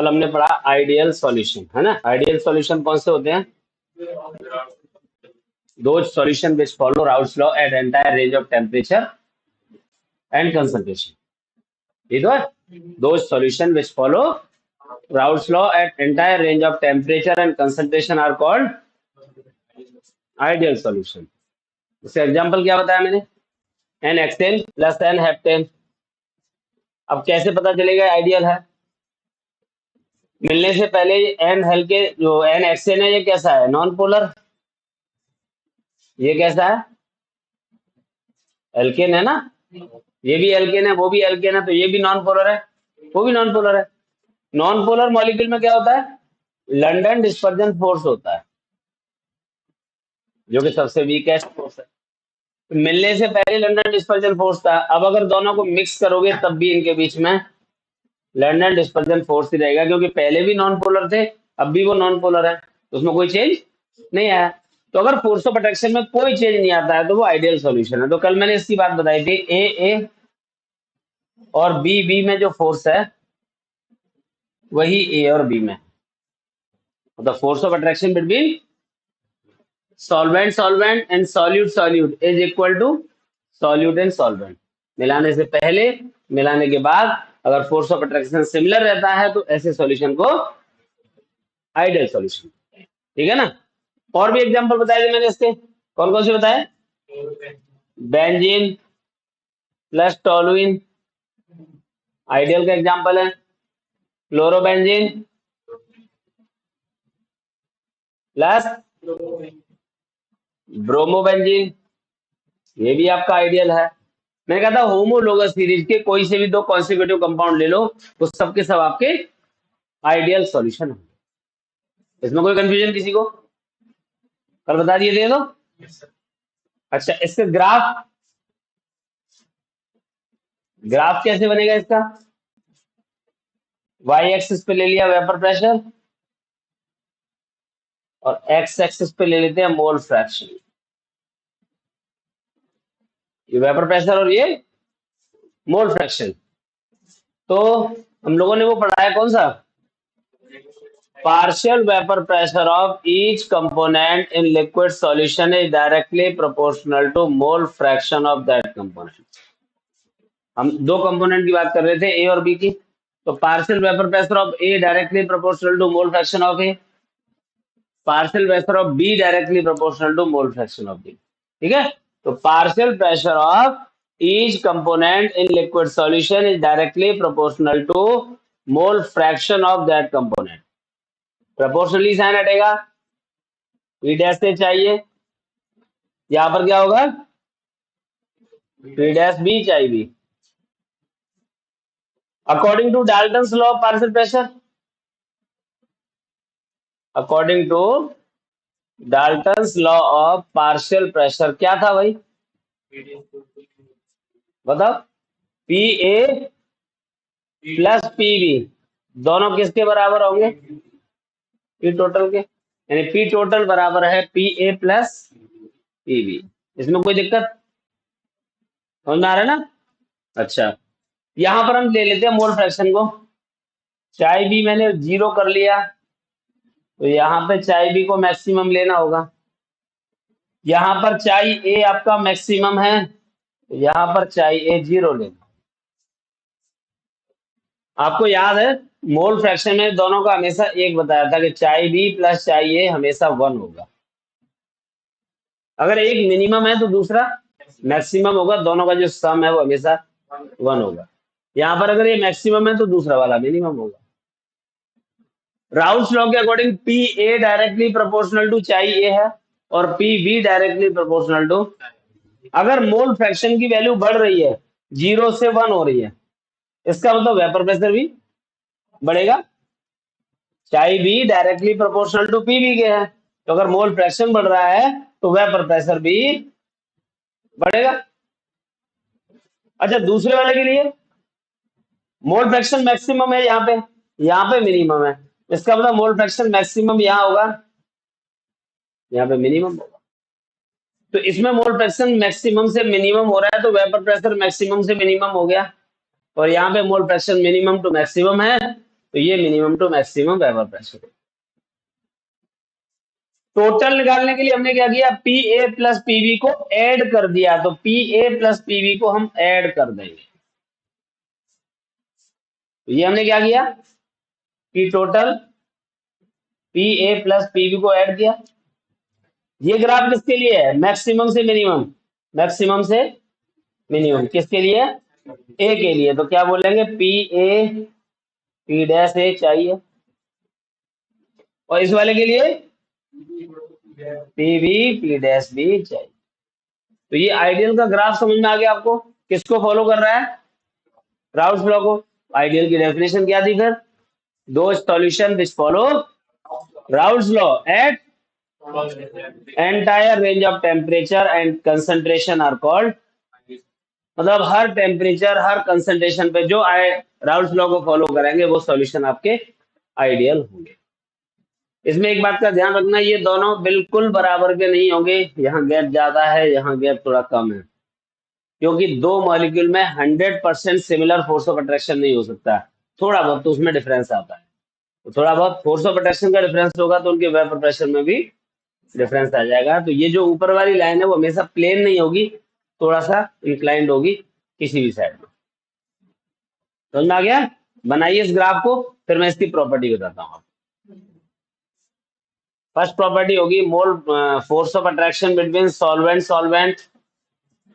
कल हमने पढ़ा आइडियल सॉल्यूशन, है ना। आइडियल सॉल्यूशन कौन से होते हैं? Those solution which follow Raoult's law at entire range of temperature and concentration. ये तो है। Those solution which follow Raoult's law at entire range of temperature and concentration are called ideal solution. इसका example क्या बताया मैंने? NaCl plus N-heptane. अब कैसे पता चलेगा आइडियल है? मिलने से पहले N हल्के जो NaCl है ये कैसा है? Non polar. ये कैसा है? एल्केन है ना। ये भी एल्केन है, वो भी एल्केन है, तो ये भी नॉन पोलर है, वो भी नॉन पोलर है। नॉन पोलर मॉलिक्यूल में क्या होता है? लंडन डिस्पर्जन फोर्स होता है, जो कि सबसे वीकेस्ट फोर्स है। तो मिलने से पहले लंडन डिस्पर्जन फोर्स था। अब अगर दोनों को मिक्स करोगे तब भी इनके बीच में लंडन डिस्पर्जन फोर्स ही रहेगा, क्योंकि पहले भी नॉन पोलर थे, अब भी वो नॉन पोलर है, तो उसमें कोई चेंज नहीं आया। तो अगर फोर्स ऑफ अट्रैक्शन में कोई चेंज नहीं आता है तो वो आइडियल सॉल्यूशन है। तो कल मैंने इसकी बात बताई थी, ए और बी में जो फोर्स है वही ए और बी में, मतलब force of attraction between solvent and solute is equal to solute and solvent. मिलाने से पहले, मिलाने के बाद अगर फोर्स ऑफ अट्रैक्शन सिमिलर रहता है तो ऐसे सॉल्यूशन को आइडियल सॉल्यूशन, ठीक है ना। और भी एग्जांपल बताए थे मैंने इसके, कौन कौन से बताए? बेंजीन प्लस टोलुइन आइडियल का एग्जांपल है। क्लोरोबेंजीन प्लस ब्रोमोबेंजीन, ये भी आपका आइडियल है। मैंने कहा था होमोलोगस सीरीज के कोई से भी दो कॉन्सिक्यूटिव कंपाउंड ले लो, वो सब के सब आपके आइडियल सॉल्यूशन है। इसमें कोई कंफ्यूजन किसी को? कल बता दिए थे तो। अच्छा, इसका ग्राफ कैसे बनेगा इसका? वाई एक्सिस पे ले लिया वेपर प्रेशर और एक्स एक्सिस पे ले लेते हैं मोल फ्रैक्शन। ये वेपर प्रेशर और ये मोल फ्रैक्शन। तो हम लोगों ने वो पढ़ाया कौन सा? Partial vapor pressure of each component in liquid solution is directly proportional to mole fraction of that component. हम दो कंपोनेंट की बात कर रहे थे, ए और बी की। तो partial vapour pressure of A directly proportional to mole fraction of A, partial pressure of B directly proportional to mole fraction of B, ठीक है। तो partial pressure of each component in liquid solution is directly proportional to mole fraction of that component. Proportionally sign हटेगा, P dash से चाहिए, यहां पर क्या होगा? पी डैश बी चाहिए B. According to Dalton's law of partial pressure, according to Dalton's law of partial pressure क्या था भाई? बताओ। P A plus P B दोनों किसके बराबर होंगे? पी टोटल के, यानी पी टोटल बराबर है P A plus P B. इसमें कोई दिक्कत समझ में आ रहा है ना? अच्छा, यहां पर हम ले लेते हैं मोल फ्रैक्शन को। चाय बी मैंने 0 कर लिया, तो यहाँ पे चाय बी को मैक्सिमम लेना होगा। यहाँ पर चाय ए आपका मैक्सिमम है, तो यहाँ पर चाय ए 0 लेना। आपको याद है मोल फ्रैक्शन में दोनों का हमेशा एक बताया था कि चाय बी प्लस चाय ए हमेशा 1 होगा। अगर एक मिनिमम है तो दूसरा मैक्सिमम होगा, दोनों का जो सम है वो हमेशा 1 होगा। यहाँ पर अगर ये मैक्सिमम है तो दूसरा वाला मिनिमम होगा। राउल्स लॉ के according P A directly proportional to chi A है और P B directly proportional to. अगर मोल फ्रैक्शन की वैल्यू बढ़ रही है, 0 से 1 हो रही है, इसका मतलब वेपर प्रेशर भी बढ़ेगा। Chi B directly proportional to P B के है, तो अगर मोल फ्रैक्शन बढ़ रहा है तो वेपर प्रेशर भी बढ़ेगा। अच्छा, दूसरे वाले के लिए मोल फ्रैक्शन मैक्सिमम है, यहाँ पे मिनिमम है, इसका मतलब मोल फ्रैक्शन मैक्सिमम यहाँ होगा, यहाँ पे मिनिमम होगा। तो इसमें मोल फ्रैक्शन मैक्सिमम से मिनिमम हो रहा है, तो वेपर प्रेशर मैक्सिमम से मिनिमम हो गया, और यहाँ पे mole fraction minimum to maximum है, तो ये minimum to maximum vapour pressure. Total निकालने के लिए हमने क्या किया, पी ए प्लस पीवी को ऐड कर दिया, तो पी ए प्लस पीवी को हम ऐड कर देंगे। तो ये हमने क्या किया कि total P A plus PV को ऐड किया। ये ग्राफ किसके लिए है, मैक्सिमम से मिनिमम, मैक्सिमम से मिनिमम किसके लिए, ए के लिए। तो क्या बोलेंगे, P A P dash A चाहिए, और इस वाले के लिए P B P dash B चाहिए। तो ये आइडियल का ग्राफ समझ में आ गया आपको, किसको फॉलो कर रहा है, राउल्स लॉ को। आइडियल की डेफिनेशन क्या थी फिर, दो solution which follow Raoult's law at entire range of temperature and concentration are called, मतलब हर टेम्परेचर हर कंसंट्रेशन पे जो आए राउल्स लॉ को फॉलो करेंगे वो सॉल्यूशन आपके आइडियल होंगे। इसमें एक बात का ध्यान रखना, ये दोनों बिल्कुल बराबर के नहीं होंगे, यहाँ गैप ज्यादा है यहाँ गैप थोड़ा कम है, क्योंकि दो मॉलिक्यूल में 100% सिमिलर फोर्स ऑफ अट्रैक्शन नहीं हो सकता, थोड़ा बहुत तो उसमें डिफरेंस आता है। तो थोड़ा बहुत फोर्स ऑफ अट्रैक्शन का डिफरेंस होगा तो उनके वेपर प्रेशर में भी डिफरेंस आ जाएगा। तो ये जो ऊपर वाली लाइन है वो हमेशा प्लेन नहीं होगी, थोड़ा सा इंक्लाइंड होगी किसी भी साइड में। समझ में आ गया, बनाइए इस ग्राफ को, फिर मैं इसकी प्रॉपर्टी बताता हूँ। फर्स्ट प्रॉपर्टी होगी mole force of attraction between solvent solvent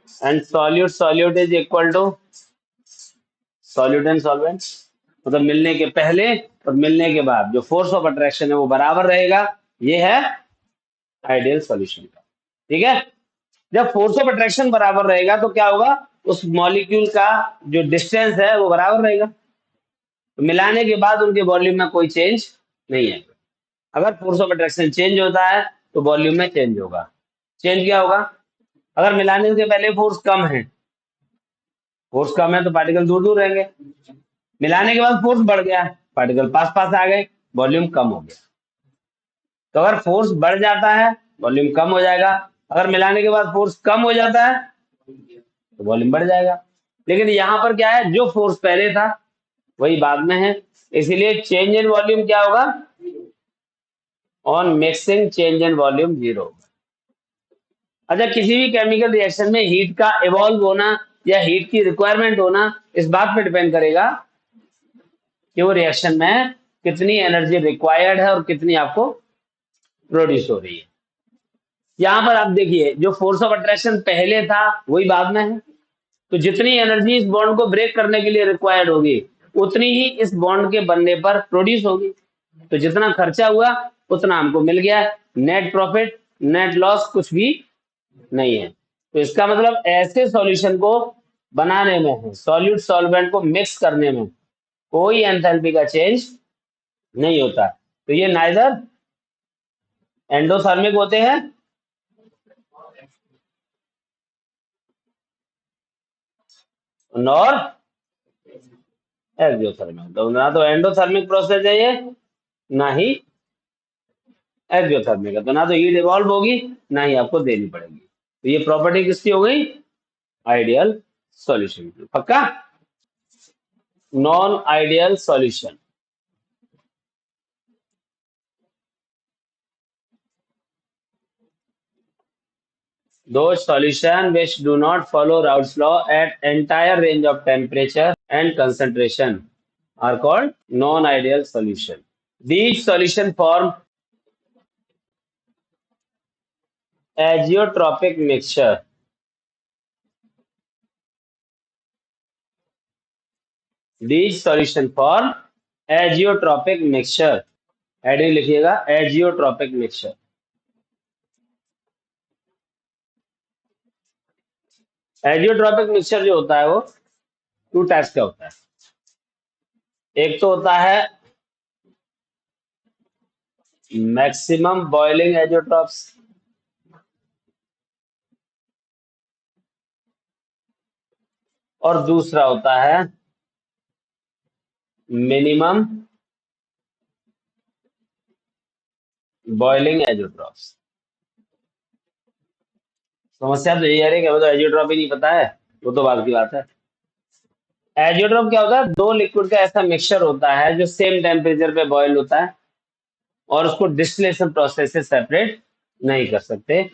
and solute solute is equal to solute and solvent, मतलब मिलने के पहले और मिलने के बाद जो फोर्स ऑफ अट्रैक्शन है वो बराबर रहेगा। ये है आइडियल सॉल्यूशन का, ठीक है। जब फोर्स ऑफ अट्रैक्शन बराबर रहेगा तो क्या होगा, उस मॉलिक्यूल का जो डिस्टेंस है वो बराबर रहेगा, तो मिलाने के बाद उनके वॉल्यूम में कोई चेंज नहीं है। अगर फोर्स ऑफ अट्रैक्शन चेंज होता है तो वॉल्यूम में चेंज होगा। चेंज क्या होगा, अगर मिलाने के पहले फोर्स कम है, फोर्स कम है तो पार्टिकल दूर दूर रहेंगे, मिलाने के बाद फोर्स बढ़ गया, पार्टिकल पास पास आ गए, वॉल्यूम कम हो गया। तो अगर फोर्स बढ़ जाता है वॉल्यूम कम हो जाएगा, अगर मिलाने के बाद फोर्स कम हो जाता है तो वॉल्यूम बढ़ जाएगा। लेकिन यहाँ पर क्या है, जो फोर्स पहले था वही बाद में है, इसीलिए चेंज इन वॉल्यूम क्या होगा, on mixing change in volume zero. अच्छा, किसी भी केमिकल रिएक्शन में हीट का इवॉल्व होना या हीट की रिक्वायरमेंट होना इस बात पे डिपेंड करेगा कि वो रिएक्शन में कितनी एनर्जी रिक्वायर्ड है और कितनी आपको प्रोड्यूस हो रही है। यहाँ पर आप देखिए, जो फोर्स ऑफ अट्रैक्शन पहले था वही बाद में है, तो जितनी एनर्जी इस बॉन्ड को ब्रेक करने के लिए रिक्वायर्ड होगी उतनी ही इस बॉन्ड के बनने पर प्रोड्यूस होगी। तो जितना खर्चा हुआ उतना हमको मिल गया, नेट प्रॉफिट नेट लॉस कुछ भी नहीं है। तो इसका मतलब ऐसे सॉल्यूशन को बनाने में, सॉल्यूट सॉल्वेंट को मिक्स करने में कोई एंथैल्पी का चेंज नहीं होता। तो ये नाइदर एंडोथर्मिक होते हैं नॉर एक्जियोथर्मिक, तो ना तो एंडोथर्मिक प्रोसेस है ये, ना ही एक्जियोथर्मिक है, तो ना तो हीट इवॉल्व होगी ना ही आपको देनी पड़ेगी। तो ये प्रॉपर्टी किसकी हो गई, आइडियल सॉल्यूशन की। पक्का, non ideal solution, those solutions which do not follow Raoult's law at entire range of temperature and concentration are called non-ideal solution. These solutions form azeotropic mixture. These solutions form azeotropic mixture. Adding लिखिएगा, एजियोट्रोपिक mixture. एजियोट्रोपिक mixture जो होता है वो two types का होता है। एक तो होता है मैक्सिमम बॉइलिंग एजियोट्रॉप्स, और दूसरा होता है मिनिमम बॉइलिंग एजियोट्रॉप्स। समस्या तो यही है कि हमें तो एजियोट्रॉप ही नहीं पता है, वो तो बात की बात है। एजियोट्रॉप क्या होता है? दो लिक्विड का ऐसा मिक्सचर होता है जो सेम टेम्परेचर पे बॉयल होता है और उसको डिस्टिलेशन प्रोसेस से सेपरेट नहीं कर सकते,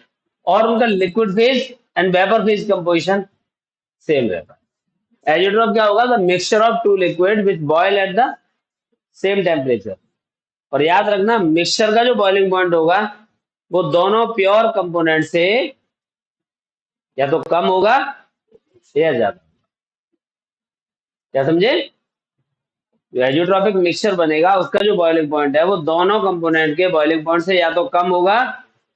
और उनका liquid phase and vapour phase composition same रहता है। एजियोट्रॉप क्या होगा? The mixture of two liquid which boil at the same temperature. और याद रखना, मिक्सचर का जो बॉइलिंग पॉइंट होगा वो दोनों प्योर कंपोनेंट से या तो कम होगा या ज्यादा। क्या समझे? जो एजियोट्रॉपिक मिक्सचर बनेगा उसका जो बॉइलिंग पॉइंट है वो दोनों कंपोनेंट के बॉइलिंग पॉइंट से या तो कम होगा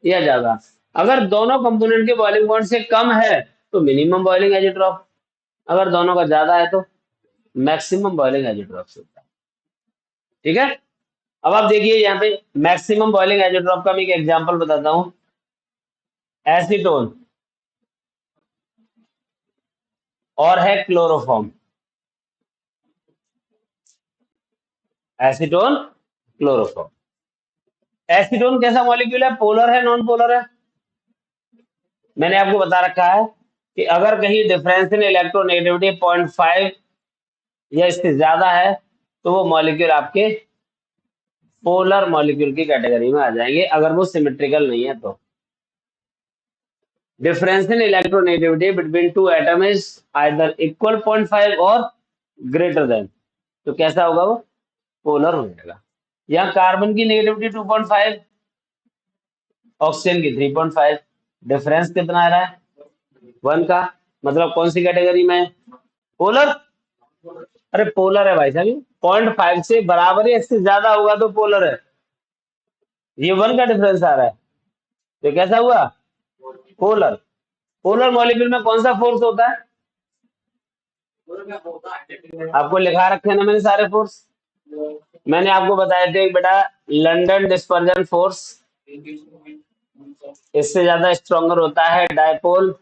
या ज्यादा। अगर दोनों कंपोनेंट के बॉइलिंग पॉइंट से कम है तो मिनिमम बॉइलिंग एजियोट्रॉप, अगर दोनों का ज्यादा है तो मैक्सिमम बॉइलिंग एजियोट्रॉप से होता है। ठीक है, अब आप देखिए यहाँ पे मैक्सिमम बॉइलिंग एजियोट्रॉप का मैं एक एग्जांपल बताता हूँ। एसीटोन और है क्लोरोफॉर्म। Acetone, chloroform. एसीटोन कैसा मॉलिक्यूल है? पोलर है, नॉन पोलर है? मैंने आपको बता रखा है कि अगर कहीं डिफरेंस इन इलेक्ट्रोनेगेटिविटी 0.5 या इससे ज्यादा है तो वो मॉलिक्यूल आपके पोलर मॉलिक्यूल की कैटेगरी में आ जाएंगे, अगर वो सिमेट्रिकल नहीं है तो। Difference in electronegativity between two atom is either equal 0.5 और ग्रेटर देन, तो कैसा होगा वो? पोलर हो जाएगा। यहाँ कार्बन की नेगेटिविटी 2.5, ऑक्सीजन की 3.5, डिफरेंस कितना आ रहा है? 1 का, मतलब कौन सी कैटेगरी में है? पोलर। अरे पोलर है भाई साहब, 0.5 से बराबर या इससे ज्यादा होगा तो पोलर है। ये 1 का डिफरेंस आ रहा है तो कैसा हुआ? पोलर। पोलर मॉलिक्यूल में कौन सा फोर्स होता है? आपको लिखा रखे ना मैंने सारे फोर्स। मैंने आपको बताए थे बेटा, लंदन डिस्पर्जन फोर्स, इससे ज्यादा स्ट्रॉन्गर होता है डायपोल,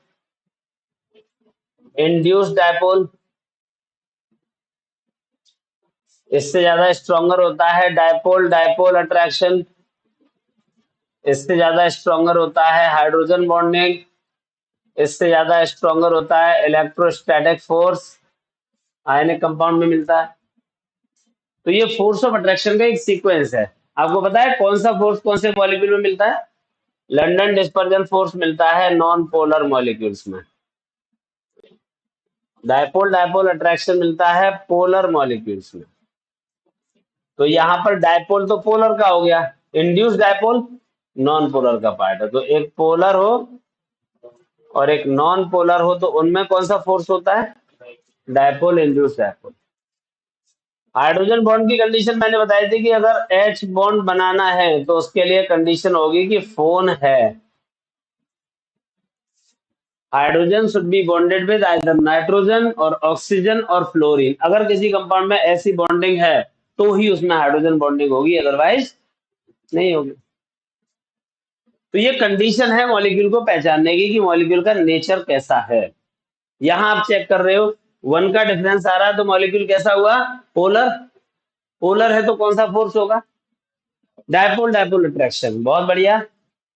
इंड्यूस डायपोल, इससे ज्यादा स्ट्रॉन्गर होता है डायपोल डायपोल अट्रैक्शन, इससे ज्यादा स्ट्रॉन्गर होता है हाइड्रोजन बॉन्डिंग, इससे ज्यादा स्ट्रॉन्गर होता है इलेक्ट्रोस्टैटिक फोर्स, आयनिक कंपाउंड में मिलता है। तो ये फोर्स ऑफ अट्रैक्शन का एक सीक्वेंस है। आपको पता है कौन सा फोर्स कौन से मॉलिक्यूल में मिलता है? लंदन डिस्पर्जन फोर्स मिलता है नॉन पोलर मॉलिक्यूल्स में। डायपोल डायपोल अट्रैक्शन मिलता है पोलर मॉलिक्यूल्स में। तो यहाँ पर डायपोल तो पोलर का हो गया, इंड्यूस डायपोल नॉन पोलर का पार्ट है। तो एक पोलर हो और एक नॉन पोलर हो तो उनमें कौन सा फोर्स होता है? Dipole induce dipole. Hydrogen bond की कंडीशन मैंने बताई थी कि अगर H बॉन्ड बनाना है तो उसके लिए कंडीशन होगी कि फोन है। Hydrogen should be bonded with either nitrogen और ऑक्सीजन और फ्लोरीन। अगर किसी कंपाउंड में ऐसी बॉन्डिंग है तो ही उसमें हाइड्रोजन बॉन्डिंग होगी, अदरवाइज नहीं होगी। तो ये कंडीशन है मॉलिक्यूल को पहचानने की कि मॉलिक्यूल का नेचर कैसा है। यहां आप चेक कर रहे हो 1 का डिफरेंस आ रहा है तो मॉलिक्यूल कैसा हुआ? पोलर। पोलर है तो कौन सा फोर्स होगा? Dipole dipole attraction. बहुत बढ़िया,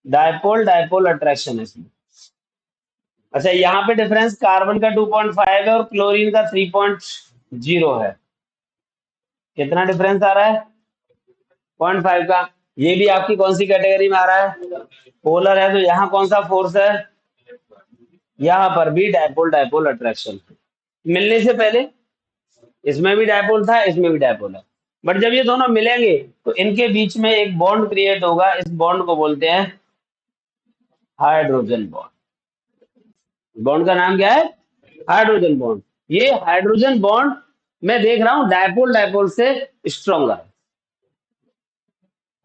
डायपोल डायपोल अट्रैक्शन है इसमें। अच्छा, यहाँ पे डिफरेंस कार्बन का 2.5 है और क्लोरीन का 3.0 है। कितना डिफरेंस आ रहा है? 0.5 का। ये भी आपकी कौन सी कैटेगरी में आ रहा है? पोलर है। तो यहाँ कौन सा फोर्स है? यहाँ पर भी डायपोल डायपोल अट्रैक्शन। मिलने से पहले इसमें भी डायपोल था, इसमें भी डायपोल है, बट जब ये दोनों मिलेंगे तो इनके बीच में एक बॉन्ड क्रिएट होगा। इस बॉन्ड को बोलते हैं हाइड्रोजन बॉन्ड। बॉन्ड का नाम क्या है? Hydrogen bond. ये हाइड्रोजन बॉन्ड मैं देख रहा हूं डायपोल डायपोल से स्ट्रॉन्गर है।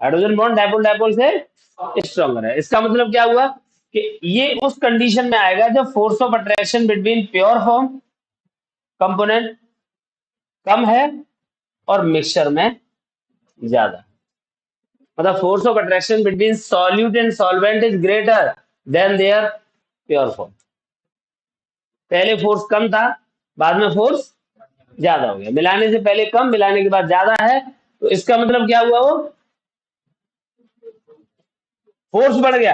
हाइड्रोजन बॉन्ड डायपोल डायपोल से स्ट्रॉन्गर है। इसका मतलब क्या हुआ कि ये उस कंडीशन में आएगा जब force of attraction between pure form component कम है और मिक्सचर में ज्यादा। मतलब force of attraction between solute and solvent is greater than their pure form. पहले फोर्स कम था, बाद में फोर्स ज्यादा हो गया। मिलाने से पहले कम, मिलाने के बाद ज्यादा है, तो इसका मतलब क्या हुआ? वो फोर्स बढ़ गया।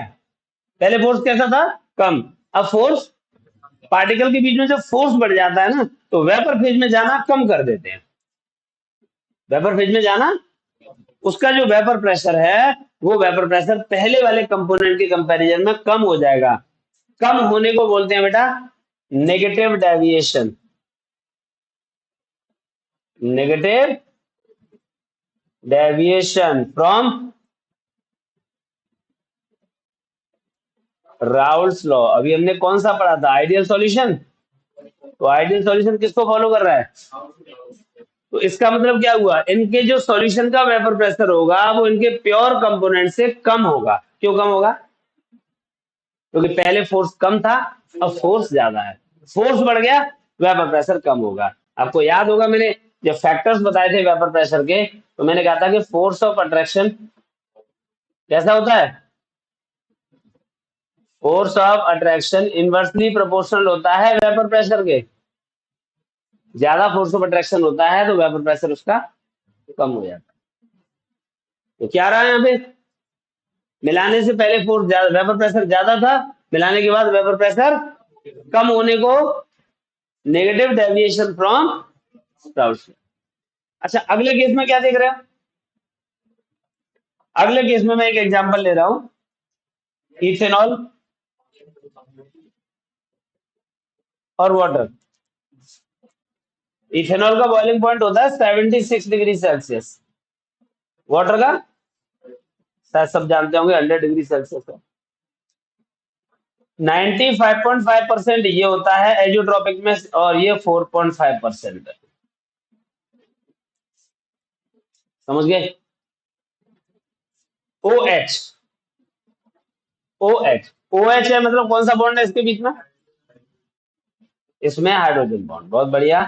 पहले फोर्स कैसा था? कम। अब फोर्स, पार्टिकल के बीच में जब फोर्स बढ़ जाता है ना तो वेपर फेज में जाना कम कर देते हैं। वेपर फेज में जाना, उसका जो वेपर प्रेशर है वो वेपर प्रेशर पहले वाले कंपोनेंट के कंपैरिजन में कम हो जाएगा। कम होने को बोलते हैं बेटा negative deviation. Negative deviation from Raoult's law. अभी हमने कौन सा पढ़ा था? Ideal solution. तो आइडियल सॉल्यूशन किसको फॉलो कर रहा है? तो इसका मतलब क्या हुआ, इनके जो सॉल्यूशन का वेपर प्रेशर होगा वो इनके प्योर कंपोनेंट से कम होगा। क्यों कम होगा? क्योंकि पहले फोर्स कम था, अब फोर्स ज्यादा है। फोर्स बढ़ गया, वेपर प्रेशर कम होगा। आपको याद होगा मैंने जब फैक्टर्स बताए थे वेपर प्रेशर के, तो मैंने कहा था कि फोर्स ऑफ अट्रैक्शन कैसा होता है? Force of attraction inversely proportional होता है वेपर प्रेशर के। ज्यादा फोर्स ऑफ अट्रैक्शन होता है तो वेपर प्रेशर उसका कम हो जाता है। तो क्या रहा है यहाँ पे? मिलाने से पहले फोर्स ज्यादा, वेपर प्रेशर ज्यादा था, मिलाने के बाद वेपर प्रेशर कम होने को नेगेटिव डेविएशन फ्रॉम राउल्स। अच्छा, अगले केस में क्या देख रहे हो? अगले केस में मैं एक एग्जांपल ले रहा हूं, इथेनॉल और वाटर। इथेनॉल का बॉइलिंग पॉइंट होता है 76 डिग्री सेल्सियस। वाटर का शायद सब जानते होंगे 100 डिग्री सेल्सियस है। 95.5% ये होता है एजियोट्रॉपिक में, और ये 4.5% है। समझ गए? O H, O H, O H है मतलब कौन सा बॉन्ड है इसके बीच में? इसमें हाइड्रोजन बॉन्ड। बहुत बढ़िया,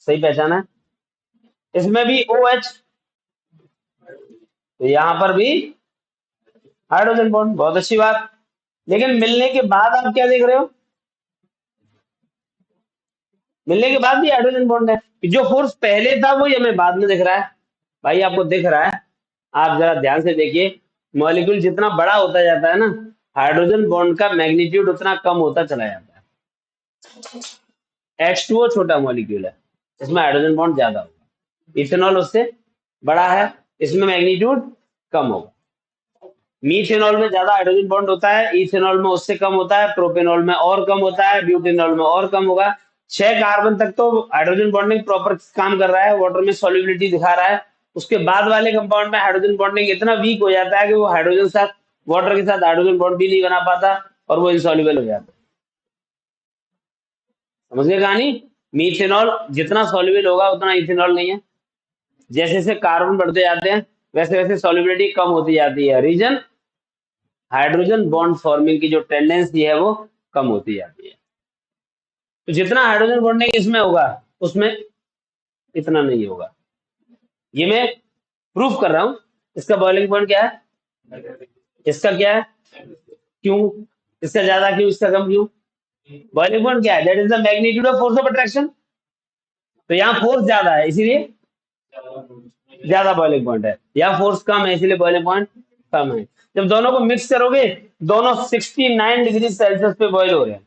सही पहचाना है। इसमें भी ओ एच, तो यहां पर भी हाइड्रोजन बॉन्ड। बहुत अच्छी बात। लेकिन मिलने के बाद आप क्या देख रहे हो? मिलने के बाद भी हाइड्रोजन बॉन्ड है। जो फोर्स पहले था वो हमें बाद में दिख रहा है। भाई आपको दिख रहा है? आप जरा ध्यान से देखिए, मॉलिक्यूल जितना बड़ा होता जाता है ना, हाइड्रोजन बॉन्ड का मैग्नीट्यूड उतना कम होता चला जाता है। H2O छोटा मॉलिक्यूल है, इसमें हाइड्रोजन बॉन्ड ज्यादा होगा। इथेनॉल उससे बड़ा है, इसमें मैग्नीट्यूड कम होगा। मीथेनॉल में ज्यादा हाइड्रोजन बॉन्ड होता है, इथेनॉल में उससे कम होता है, प्रोपेनॉल में और कम होता है, ब्यूटेनॉल में और कम होगा। 6 कार्बन तक तो हाइड्रोजन बॉन्डिंग प्रॉपर काम कर रहा है, वाटर में सॉल्युबिलिटी दिखा रहा है। उसके बाद वाले कंपाउंड में हाइड्रोजन बॉन्डिंग इतना वीक हो जाता है कि वो हाइड्रोजन साथ वाटर के साथ हाइड्रोजन बॉन्ड भी नहीं बना पाता और वो इनसॉल्युबल हो जाता है। समझ गए कहानी? मीथेनॉल जितना सॉल्युबल होगा उतना इथेनॉल नहीं है। जैसे जैसे कार्बन बढ़ते जाते हैं वैसे वैसे सॉल्युबिलिटी कम होती जाती है। रीजन, हाइड्रोजन बॉन्ड फॉर्मिंग की जो टेंडेंसी है वो कम होती जाती है। तो जितना हाइड्रोजन बॉन्डिंग इसमें होगा उसमें इतना नहीं होगा। ये मैं प्रूफ कर रहा हूं। इसका बॉइलिंग पॉइंट क्या है? इसका क्या है? क्यों? इसका ज्यादा क्यों, इसका कम क्यों? बॉइलिंग पॉइंट क्या है? That is the magnitude of force of attraction. तो यहाँ फोर्स ज्यादा है इसीलिए ज्यादा बॉइलिंग पॉइंट है, यहाँ फोर्स कम है इसीलिए बॉइलिंग पॉइंट कम है। जब दोनों को मिक्स करोगे, दोनों 69 डिग्री सेल्सियस पे बॉइल हो रहे हैं।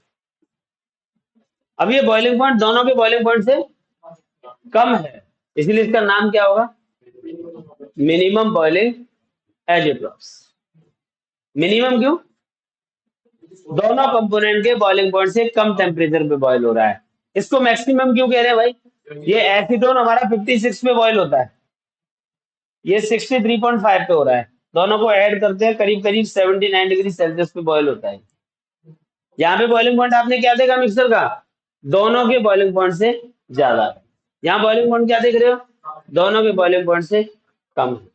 अब ये बॉइलिंग पॉइंट दोनों के बॉइलिंग पॉइंट से कम है, इसीलिए इसका नाम क्या होगा? Minimum boiling azeotropes. मिनिमम क्यों? दोनों कंपोनेंट के बॉइलिंग पॉइंट से कम टेम्परेचर पे बॉइल हो रहा है। इसको मैक्सिमम क्यों कह रहे हैं भाई? ये एसीटोन हमारा 56 पे बॉइल होता है, ये 63.5 पे हो रहा है। दोनों को ऐड करते हैं करीब करीब 79 डिग्री सेल्सियस पे बॉइल होता है। यहाँ पे बॉइलिंग पॉइंट आपने क्या देखा मिक्सर का? दोनों के बॉइलिंग पॉइंट से ज्यादा है। यहाँ बॉइलिंग पॉइंट क्या देख रहे हो? दोनों के बॉइलिंग पॉइंट से कम है।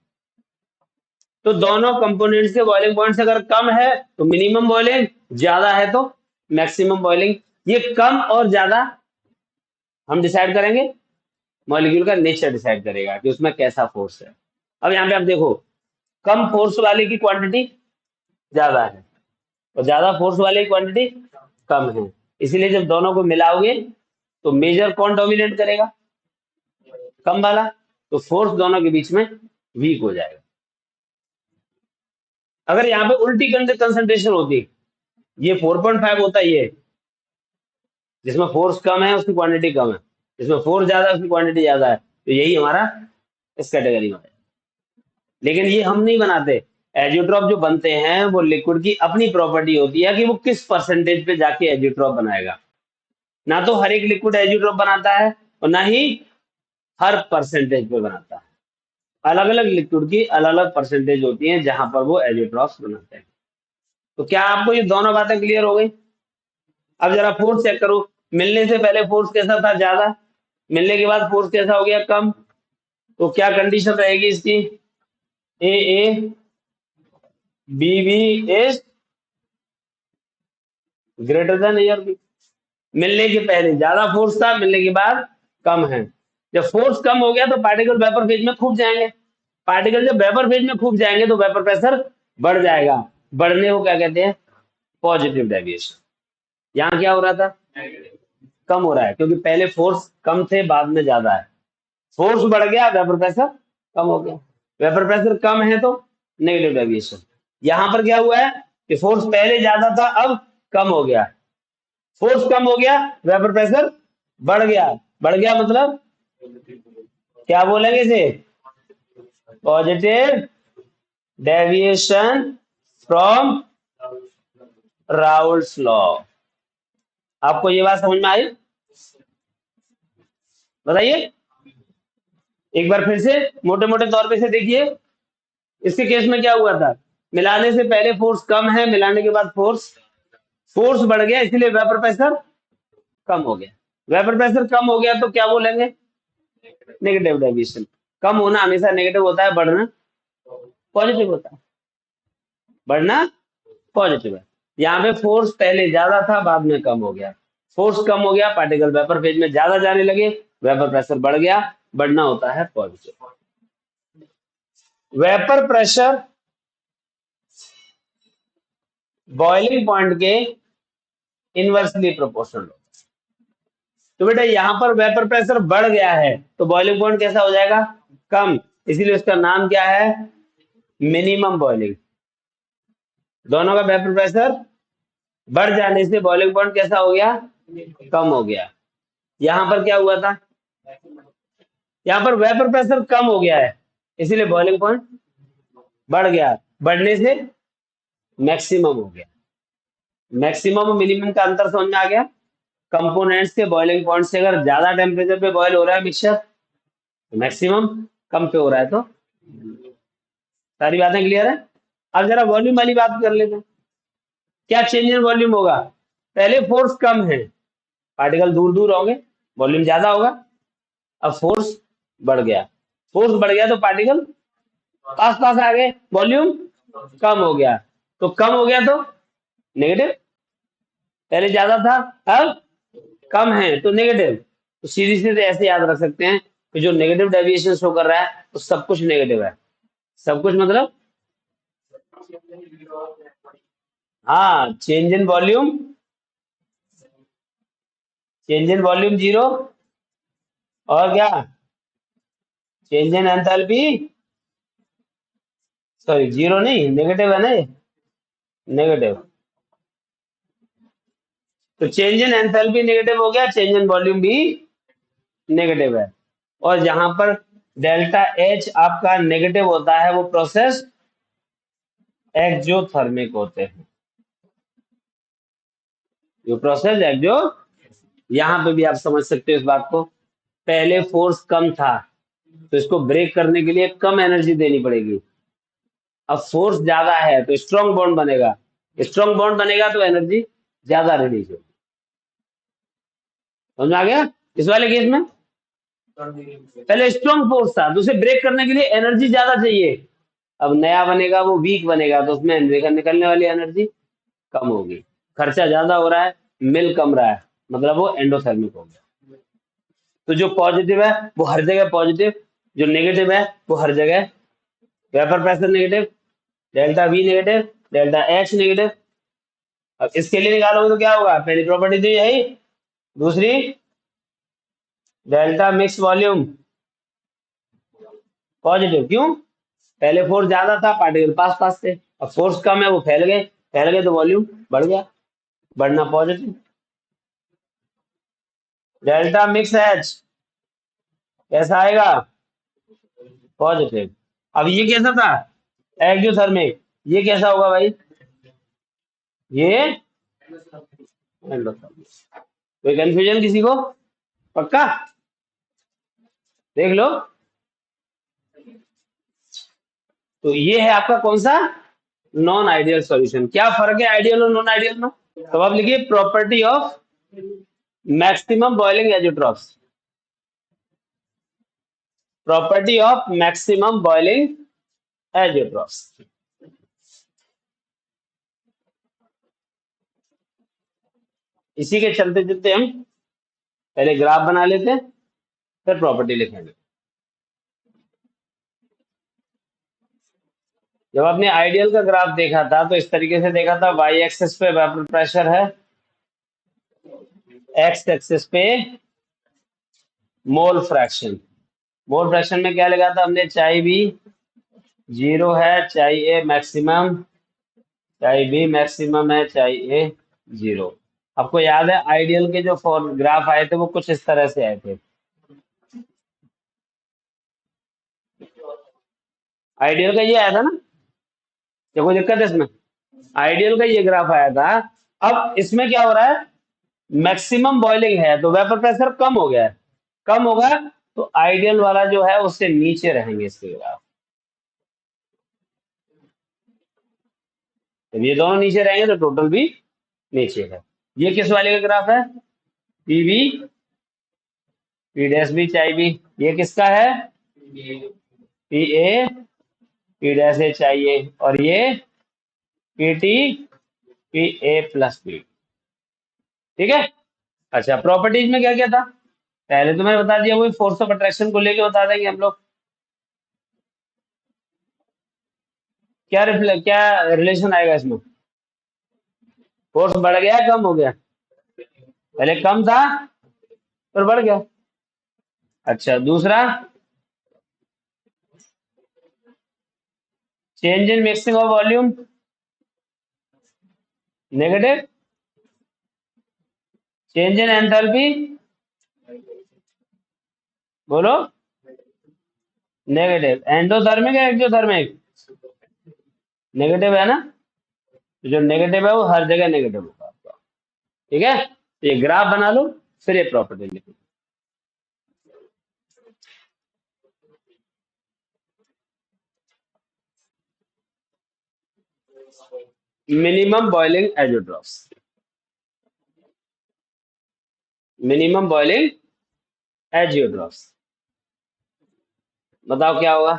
तो दोनों कंपोनेंट्स के बॉइलिंग पॉइंट्स अगर कम है तो मिनिमम बॉइलिंग, ज्यादा है तो मैक्सिमम बॉइलिंग। ये कम और ज्यादा हम डिसाइड करेंगे, मॉलिक्यूल का नेचर डिसाइड करेगा कि उसमें कैसा फोर्स है। अब यहाँ पे आप देखो, कम फोर्स वाले की क्वांटिटी ज्यादा है और ज्यादा फोर्स वाले की क्वांटिटी कम है। इसीलिए जब दोनों को मिलाओगे तो मेजर कौन डोमिनेट करेगा? कम वाला। तो फोर्स दोनों के बीच में वीक हो जाएगा। अगर यहाँ पे उल्टी कंसंट्रेशन होती, ये 4.5 होता है, ये जिसमें फोर्स कम है उसकी क्वांटिटी कम है, इसमें फोर्स ज्यादा है, उसकी क्वांटिटी ज्यादा है, तो यही हमारा इस कैटेगरी में है। लेकिन ये हम नहीं बनाते। एजियोट्रॉप जो बनते हैं वो लिक्विड की अपनी प्रॉपर्टी होती है कि वो किस परसेंटेज पे जाके एजियोट्रॉप बनाएगा। ना तो हर एक लिक्विड एजियोट्रॉप बनाता है और ना ही हर परसेंटेज पे बनाता है। अलग अलग लिक्विड की अलग अलग परसेंटेज होती है जहां पर वो एजियोट्रॉप्स बनाते हैं। तो क्या आपको ये दोनों बातें क्लियर हो गई? अब जरा फोर्स चेक करो। मिलने से पहले फोर्स कैसा था? ज्यादा। मिलने के बाद फोर्स कैसा हो गया? कम। तो क्या कंडीशन रहेगी इसकी? A A B B is greater than A और बी। मिलने के पहले ज्यादा फोर्स था, मिलने के बाद कम है। जब फोर्स कम हो गया तो पार्टिकल वेपर फेज में खूब जाएंगे। पार्टिकल जब वेपर फेज में खूब जाएंगे तो वेपर प्रेशर बढ़ जाएगा। बढ़ने को क्या कहते हैं? Positive deviation. यहाँ क्या हो रहा था? कम हो रहा है, क्योंकि पहले फोर्स कम थे, बाद में ज्यादा है। फोर्स बढ़ गया, वेपर प्रेशर कम हो गया। वेपर प्रेशर कम है तो नेगेटिव डेविएशन। यहां पर क्या हुआ है कि फोर्स पहले ज्यादा था, अब कम हो गया। फोर्स कम हो गया, वेपर प्रेशर बढ़ गया। बढ़ गया मतलब क्या बोलेंगे इसे? Positive deviation from Raoult's law. आपको ये बात समझ में आई? बताइए एक बार फिर से मोटे मोटे तौर पे से देखिए। इसके केस में क्या हुआ था? मिलाने से पहले फोर्स कम है, मिलाने के बाद फोर्स फोर्स बढ़ गया, इसलिए वेपर प्रेशर कम हो गया। वेपर प्रेशर कम हो गया तो क्या बोलेंगे? Negative deviation. कम होना हमेशा नेगेटिव होता है, बढ़ना पॉजिटिव होता है। बढ़ना पॉजिटिव है। यहाँ पे फोर्स पहले ज्यादा था, बाद में कम हो गया। फोर्स कम हो गया, पार्टिकल वेपर फेज में ज्यादा जाने लगे, वेपर प्रेशर बढ़ गया। बढ़ना होता है positive. Vapour pressure boiling point के इनवर्सली प्रोपोर्शनल। तो बेटा यहाँ पर वेपर प्रेशर बढ़ गया है तो बॉइलिंग पॉइंट कैसा हो जाएगा? कम। इसीलिए उसका नाम क्या है? Minimum boiling. दोनों का वेपर प्रेशर बढ़ जाने से बॉइलिंग पॉइंट कैसा हो गया? कम हो गया। यहाँ पर क्या हुआ था? यहाँ पर वेपर प्रेशर कम हो गया है, इसीलिए बॉइलिंग पॉइंट बढ़ गया। बढ़ने से मैक्सिमम हो गया। मैक्सिमम और मिनिमम का अंतर समझ में आ गया? कंपोनेंट्स के बॉइलिंग पॉइंट से अगर ज्यादा टेम्परेचर पे बॉयल हो रहा है मिक्सचर तो मैक्सिमम, कम पे हो रहा है तो। सारी बातें क्लियर है? अब जरा वॉल्यूम वाली बात कर लेते हैं। क्या चेंज इन वॉल्यूम होगा? पहले फोर्स कम है, पार्टिकल दूर दूर होंगे, वॉल्यूम ज्यादा होगा। अब फोर्स बढ़ गया। फोर्स बढ़ गया तो पार्टिकल पास पास आ गए, वॉल्यूम कम हो गया। तो कम हो गया तो नेगेटिव। पहले ज्यादा था, अब कम है तो नेगेटिव। तो सीधी सीधे ऐसे याद रख सकते हैं कि जो नेगेटिव डेविएशन शो कर रहा है तो सब कुछ नेगेटिव है। सब कुछ मतलब हाँ, change in volume, change in volume zero. और क्या? Change in enthalpy, sorry zero नहीं, नेगेटिव है ना ये, नेगेटिव। तो चेंज इन एंथैल्पी नेगेटिव हो गया, चेंज इन वॉल्यूम भी नेगेटिव है। और जहां पर डेल्टा एच आपका नेगेटिव होता है वो प्रोसेस एक्सोथर्मिक होते हैं। जो प्रोसेस एक्सो, यहां पे भी आप समझ सकते हो इस बात को। पहले फोर्स कम था तो इसको ब्रेक करने के लिए कम एनर्जी देनी पड़ेगी। अब फोर्स ज्यादा है तो स्ट्रॉन्ग बॉन्ड बनेगा। स्ट्रॉन्ग बॉन्ड बनेगा तो एनर्जी ज्यादा रिलीज होगी। समझ आ गया? इस वाले केस में पहले स्ट्रॉन्ग फोर्स था तो उसे ब्रेक करने के लिए एनर्जी ज्यादा चाहिए। अब नया बनेगा वो वीक बनेगा तो उसमें निकलने वाली एनर्जी कम होगी। खर्चा ज्यादा हो रहा है, मिल कम रहा है, मतलब वो एंडोथर्मिक हो गया। तो जो पॉजिटिव है वो हर जगह पॉजिटिव, जो नेगेटिव है वो हर जगह vapour pressure negative, delta we negative, delta H negative. अब इसके लिए निकालोगे तो क्या होगा? पहली प्रॉपर्टी तो यही, दूसरी डेल्टा मिक्स वॉल्यूम पॉजिटिव। क्यों? पहले फोर्स ज्यादा था, पार्टिकल पास पास थे। अब फोर्स कम है, वो फैल गए तो वॉल्यूम बढ़ गया, बढ़ना पॉजिटिव। डेल्टा मिक्स एच कैसा आएगा? पॉजिटिव। अब ये कैसा था? एक्जियोथर्मिक। ये कैसा होगा भाई? ये एंडोथर्मिक। कोई कंफ्यूजन किसी को? पक्का? देख लो। तो ये है आपका कौन सा? Non ideal solution. क्या फर्क है आइडियल और नॉन आइडियल में? तो आप लिखिए property of maximum boiling azeotropes. Property of maximum boiling azeotropes. इसी के चलते चलते हम पहले ग्राफ बना लेते हैं, फिर प्रॉपर्टी लिखेंगे। जब आपने आइडियल का ग्राफ देखा था तो इस तरीके से देखा था, वाई एक्सिस पे वेपर प्रेशर है, एक्स एक्सिस पे मोल फ्रैक्शन। मोल फ्रैक्शन में क्या लगा था हमने? चाहे भी 0 है, चाहे ए मैक्सिमम, चाहे बी मैक्सिमम है, चाहे ए 0। आपको याद है आइडियल के जो ग्राफ आए थे वो कुछ इस तरह से आए थे। आइडियल का ये आया था ना? क्या कोई दिक्कत है इसमें? आइडियल का ये ग्राफ आया था। अब इसमें क्या हो रहा है? मैक्सिमम बॉइलिंग है तो वेपर प्रेशर कम हो गया है। कम होगा तो आइडियल वाला जो है उससे नीचे रहेंगे इसके ग्राफ। जब ये दोनों नीचे रहेंगे तो टोटल भी नीचे है। ये किस वाले का ग्राफ है? PV P dash B chi B. ये किसका है? P A P dash A चाहिए। और ये P T P A plus B. ठीक है। अच्छा, प्रॉपर्टीज में क्या क्या था? पहले तो मैंने बता दिया, वही फोर्स ऑफ अट्रैक्शन को लेके बता देंगे हम लोग। क्या रिलेशन आएगा इसमें? फोर्स बढ़ गया कम हो गया? पहले कम था फिर बढ़ गया। अच्छा, दूसरा change in mixing of volume negative. Change in enthalpy बोलो नेगेटिव। एंडोथर्मिक है एक्सोथर्मिक? नेगेटिव है ना? तो जो नेगेटिव है वो हर जगह नेगेटिव होगा आपका। ठीक है, तो ये ग्राफ बना लो, फिर ये प्रॉपर्टी लिखो। Minimum boiling azeotropes. Minimum boiling azeotropes. बताओ क्या होगा?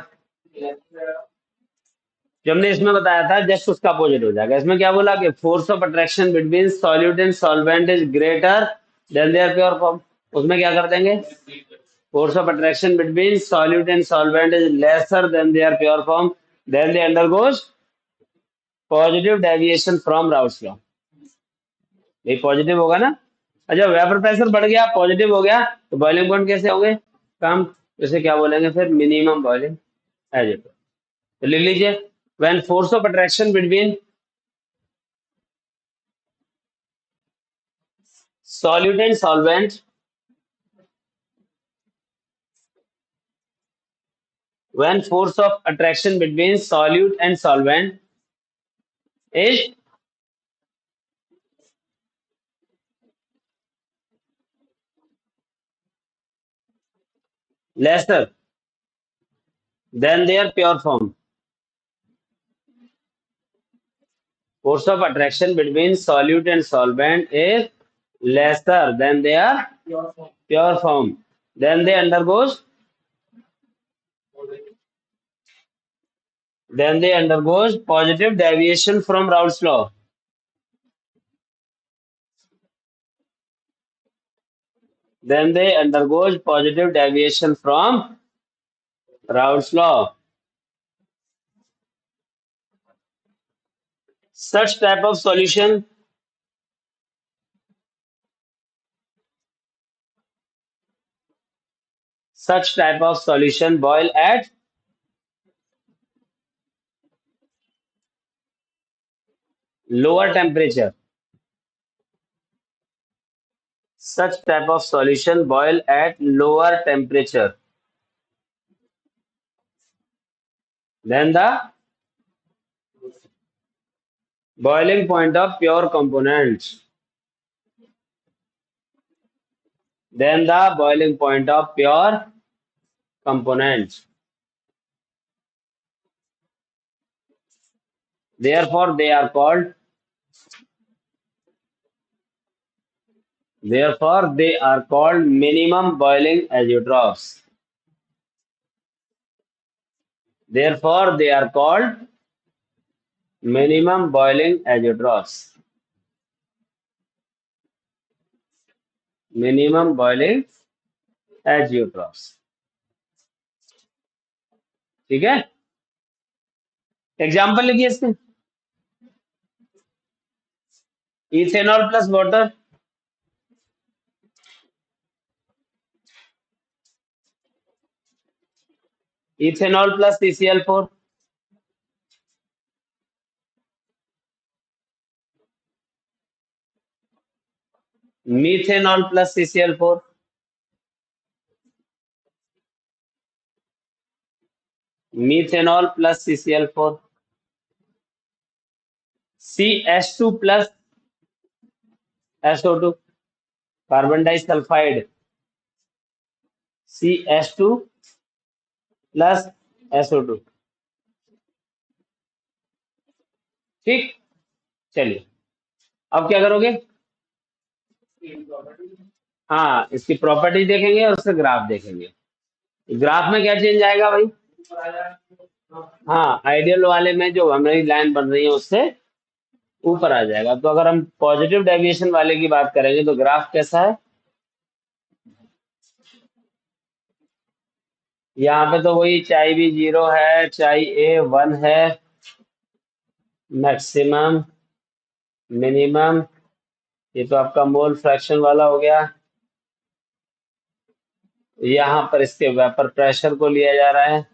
जो हमने इसमें बताया था जस्ट उसका अपोजिट हो जाएगा। इसमें क्या बोला कि force of attraction between solute and solvent is greater than their pure form. उसमें क्या कर देंगे? Force of attraction between solute and solvent is lesser than their pure form, then they undergoes positive deviation from Raoult's law. ये positive होगा ना? अच्छा, vapour pressure बढ़ गया, पॉजिटिव हो गया, तो बॉइलिंग पॉइंट कैसे होंगे? कम। इसे क्या बोलेंगे फिर? Minimum boiling azeotrope. तो लिख लीजिए, when force of attraction between solute and solvent, when force of attraction between solute and solvent is lesser than their pure form. Force of attraction between solute and solvent is lesser than their pure form. Then they undergoes positive deviation from Raoult's law. Then they undergoes positive deviation from Raoult's law. Such type of solution boil at lower temperature. Such type of solution boil at lower temperature. Then the boiling point of pure components, then the boiling point of pure components. Therefore, they are called. Therefore, they are called minimum boiling azeotrophs. Therefore, they are called minimum boiling azeotrophs. Minimum boiling azeotrophs. ठीक है, example लिखिए इसके। Ethanol plus water, ethanol plus CCl4, methanol plus CCl4, methanol plus CCl4, CH2 plus SO2, carbon disulphide, CH2 plus SO2। ठीक, चलिए अब क्या करोगे? हाँ, इसकी प्रॉपर्टी देखेंगे और उसका ग्राफ देखेंगे। ग्राफ में क्या चेंज आएगा भाई? हाँ, आइडियल वाले में जो हमारी लाइन बन रही है उससे ऊपर आ जाएगा। तो अगर हम पॉजिटिव डेविएशन वाले की बात करेंगे तो ग्राफ कैसा है? यहाँ पे तो वही चाई भी 0 है, चाई ए 1 है, मैक्सिमम, मिनिमम, ये तो आपका मोल फ्रैक्शन वाला हो गया। यहाँ पर इसके वेपर प्रेशर को लिया जा रहा है,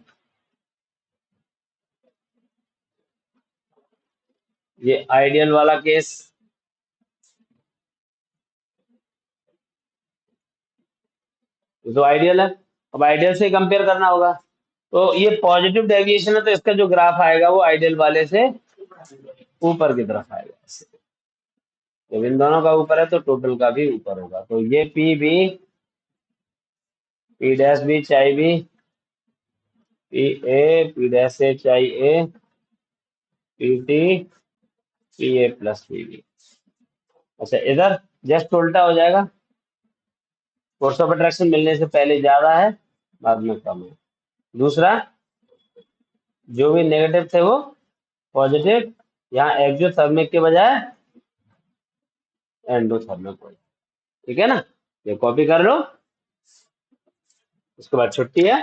ये आइडियल वाला केस। ये तो आइडियल है, अब आइडियल से कंपेयर करना होगा। तो ये पॉजिटिव डेविएशन है तो इसका जो ग्राफ आएगा वो आइडियल वाले से ऊपर की तरफ आएगा। जब इन दोनों का ऊपर है तो टोटल का भी ऊपर होगा। तो ये P B, P dash B chi B, P A, P dash A chi A, P T, P A plus P B. अच्छा, इधर जस्ट उल्टा हो जाएगा, फोर्स ऑफ अट्रैक्शन मिलने से पहले ज्यादा है, बाद में कम है। दूसरा, जो भी नेगेटिव थे वो पॉजिटिव, यहाँ एक्सोथर्मिक के बजाय एंडोथर्मिक हो जाए। ठीक है ना, ये कॉपी कर लो, उसके बाद छुट्टी है।